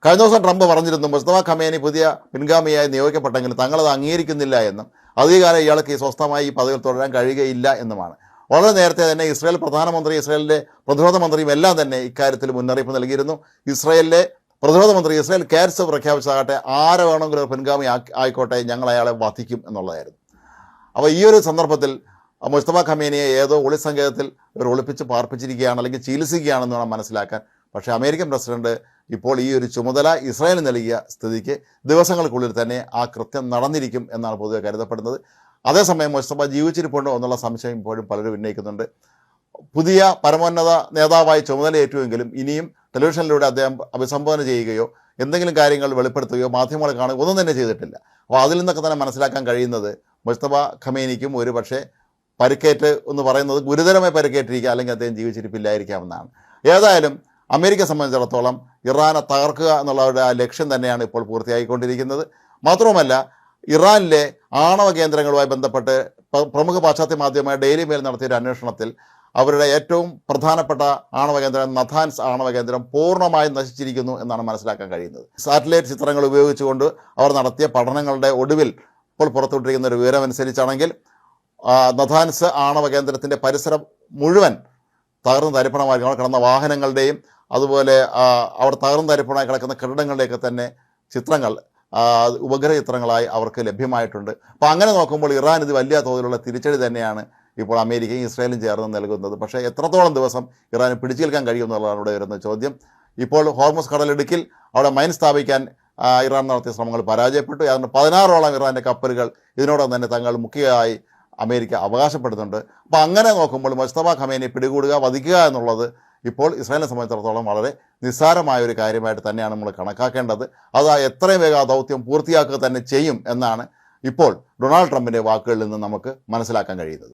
കഴിഞ്ഞ ദിവസം ട്രംപ് പറഞ്ഞിരുന്നു മുസ്തഫ ഖമേനി പുതിയ പിൻഗാമിയായി നിയോഗിക്കപ്പെട്ടെങ്കിലും തങ്ങളത് അംഗീകരിക്കുന്നില്ല എന്നും അധികകാലം ഇയാൾക്ക് സ്വസ്ഥമായി ഈ പദവിയിൽ തുടരാൻ കഴിയുകയില്ല എന്നുമാണ്. വളരെ നേരത്തെ തന്നെ ഇസ്രായേൽ പ്രധാനമന്ത്രി ഇസ്രായേലിൻ്റെ പ്രതിരോധ മന്ത്രിയും എല്ലാം തന്നെ ഇക്കാര്യത്തിൽ മുന്നറിയിപ്പ് നൽകിയിരുന്നു. ഇസ്രായേലിലെ പ്രതിരോധ മന്ത്രി ഇസ്രായേൽ കാറ്റ്സ് പ്രഖ്യാപിച്ചതാകട്ടെ ആരെ വേണമെങ്കിലും ഒരു പിൻഗാമി ആയിക്കോട്ടെ, ഞങ്ങൾ അയാളെ വധിക്കും എന്നുള്ളതായിരുന്നു. അപ്പോൾ ഈ ഒരു സന്ദർഭത്തിൽ മുസ്തഫ ഖമേനിയെ ഏതോ ഒളിസങ്കേതത്തിൽ ഒളിപ്പിച്ച് പാർപ്പിച്ചിരിക്കുകയാണ്, അല്ലെങ്കിൽ ചികിത്സിക്കുകയാണെന്ന് വേണം മനസ്സിലാക്കാൻ. പക്ഷേ അമേരിക്കൻ പ്രസിഡന്റ് ഇപ്പോൾ ഈ ഒരു ചുമതല ഇസ്രായേലിന് നൽകിയ സ്ഥിതിക്ക് ദിവസങ്ങൾക്കുള്ളിൽ തന്നെ ആ കൃത്യം നടന്നിരിക്കും എന്നാണ് പൊതുവെ കരുതപ്പെടുന്നത്. അതേസമയം മുസ്തഫ ജീവിച്ചിരിപ്പുണ്ടോ എന്നുള്ള സംശയം ഇപ്പോഴും പലരും ഉന്നയിക്കുന്നുണ്ട്. പുതിയ പരമോന്നത നേതാവായി ചുമതലയേറ്റുവെങ്കിലും ഇനിയും ടെലിവിഷനിലൂടെ അദ്ദേഹം അഭിസംബോധന ചെയ്യുകയോ എന്തെങ്കിലും കാര്യങ്ങൾ വെളിപ്പെടുത്തുകയോ മാധ്യമങ്ങളെ കാണുകയോ ഒന്നും തന്നെ ചെയ്തിട്ടില്ല. അപ്പോൾ അതിൽ നിന്നൊക്കെ തന്നെ മനസ്സിലാക്കാൻ കഴിയുന്നത് മുസ്തഫ ഖമേനിക്കും ഒരു പക്ഷേ പരിക്കേറ്റ് എന്ന് പറയുന്നത് ഗുരുതരമായി പരിക്കേറ്റിരിക്കുക, അല്ലെങ്കിൽ അദ്ദേഹം ജീവിച്ചിരിപ്പില്ലായിരിക്കാമെന്നാണ്. ഏതായാലും അമേരിക്കയെ സംബന്ധിച്ചിടത്തോളം ഇറാനെ തകർക്കുക എന്നുള്ളവരുടെ ആ ലക്ഷ്യം തന്നെയാണ് ഇപ്പോൾ പൂർത്തിയായിക്കൊണ്ടിരിക്കുന്നത്. മാത്രവുമല്ല, ഇറാനിലെ ആണവ കേന്ദ്രങ്ങളുമായി ബന്ധപ്പെട്ട് പ്രമുഖ പാശ്ചാത്യ മാധ്യമമായ ഡെയിലി മെയിൽ നടത്തിയൊരു അന്വേഷണത്തിൽ അവരുടെ ഏറ്റവും പ്രധാനപ്പെട്ട ആണവ കേന്ദ്രം നഥാൻസ് ആണവ കേന്ദ്രം പൂർണ്ണമായും നശിച്ചിരിക്കുന്നു എന്നാണ് മനസ്സിലാക്കാൻ കഴിയുന്നത്. സാറ്റലൈറ്റ് ചിത്രങ്ങൾ ഉപയോഗിച്ചുകൊണ്ട് അവർ നടത്തിയ പഠനങ്ങളുടെ ഒടുവിൽ ഇപ്പോൾ പുറത്തുവിട്ടിരിക്കുന്ന ഒരു വിവരമനുസരിച്ചാണെങ്കിൽ നഥാൻസ് ആണവ കേന്ദ്രത്തിൻ്റെ പരിസരം മുഴുവൻ തകർന്ന് തരിപ്പണമായി കിടന്ന വാഹനങ്ങളുടെയും അതുപോലെ അവിടെ തകർന്ന് തരിപ്പണമായി കിടക്കുന്ന കെട്ടിടങ്ങളുടെയൊക്കെ തന്നെ ചിത്രങ്ങൾ ഉപഗ്രഹ ചിത്രങ്ങളായി അവർക്ക് ലഭ്യമായിട്ടുണ്ട്. അപ്പോൾ അങ്ങനെ നോക്കുമ്പോൾ ഇറാൻ ഇത് വലിയ തോതിലുള്ള തിരിച്ചടി തന്നെയാണ് ഇപ്പോൾ അമേരിക്കയും ഇസ്രായേലും ചേർന്ന് നൽകുന്നത്. പക്ഷേ എത്രത്തോളം ദിവസം ഇറാന് പിടിച്ചു നിൽക്കാൻ കഴിയുമെന്നുള്ളതാണ് ഇവിടെ വരുന്ന ചോദ്യം. ഇപ്പോൾ ഹോർമുസ് കടലിടുക്കിൽ അവിടെ മൈൻ സ്ഥാപിക്കാൻ ഇറാൻ നടത്തിയ ശ്രമങ്ങൾ പരാജയപ്പെട്ടു. ഏതാണ്ട് 16ഓളം ഇറാൻ്റെ കപ്പലുകൾ ഇതിനോടൊപ്പം തന്നെ തങ്ങൾ മുക്കിയതായി അമേരിക്ക അവകാശപ്പെടുന്നുണ്ട്. അപ്പോൾ അങ്ങനെ നോക്കുമ്പോൾ മുസ്തഫ ഖമേനിയെ പിടികൂടുക, വധിക്കുക എന്നുള്ളത് ഇപ്പോൾ ഇസ്രായേലിനെ സംബന്ധിച്ചിടത്തോളം വളരെ നിസ്സാരമായ ഒരു കാര്യമായിട്ട് തന്നെയാണ് നമ്മൾ കണക്കാക്കേണ്ടത്. അത് എത്രയും വേഗം ആ ദൗത്യം പൂർത്തിയാക്കുക തന്നെ ചെയ്യും എന്നാണ് ഇപ്പോൾ ഡൊണാൾഡ് ട്രംപിൻ്റെ വാക്കുകളിൽ നിന്ന് നമുക്ക് മനസ്സിലാക്കാൻ കഴിയുന്നത്.